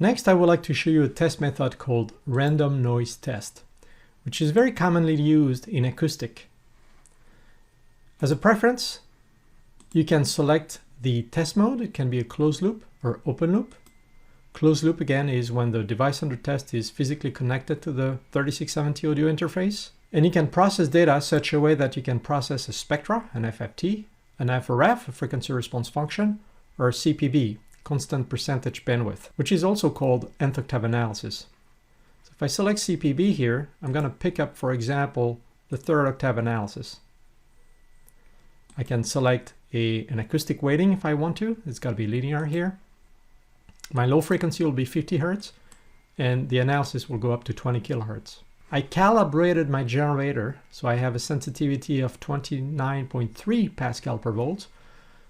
Next, I would like to show you a test method called random noise test, which is very commonly used in acoustic. As a preference, you can select the test mode. It can be a closed loop or open loop. Closed loop, again, is when the device under test is physically connected to the 3670 audio interface. And you can process data such a way that you can process a spectra, an FFT, an FRF, a frequency response function, or a CPB, constant percentage bandwidth, which is also called nth octave analysis. So if I select CPB here, I'm going to pick up, for example, the third octave analysis. I can select an acoustic weighting if I want to. It's got to be linear here. My low frequency will be 50 Hz, and the analysis will go up to 20 kHz. I calibrated my generator, so I have a sensitivity of 29.3 Pascal per volt,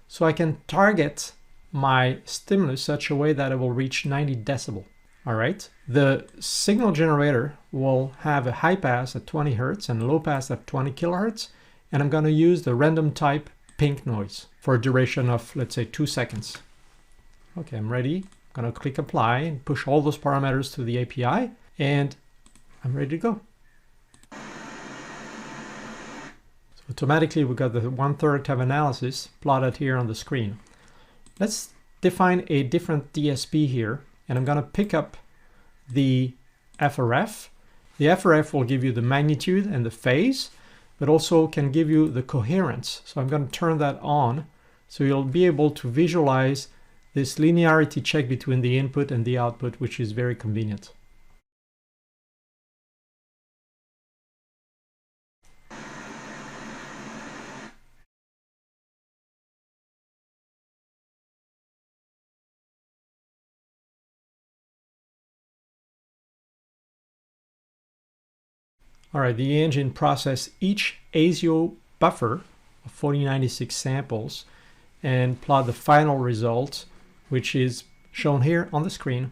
so I can target my stimulus such a way that it will reach 90 decibel. All right, the signal generator will have a high pass at 20 Hz and low pass at 20 kHz, and I'm going to use the random type pink noise for a duration of, let's say, 2 seconds. Okay, I'm ready. I'm going to click apply and push all those parameters to the API, and I'm ready to go. So automatically we got the 1/3 octave analysis plotted here on the screen. Let's define a different DSP here, and I'm going to pick up the FRF. The FRF will give you the magnitude and the phase, but also can give you the coherence. So I'm going to turn that on, so you'll be able to visualize this linearity check between the input and the output, which is very convenient. All right, the engine processed each ASIO buffer of 4096 samples and plot the final result, which is shown here on the screen.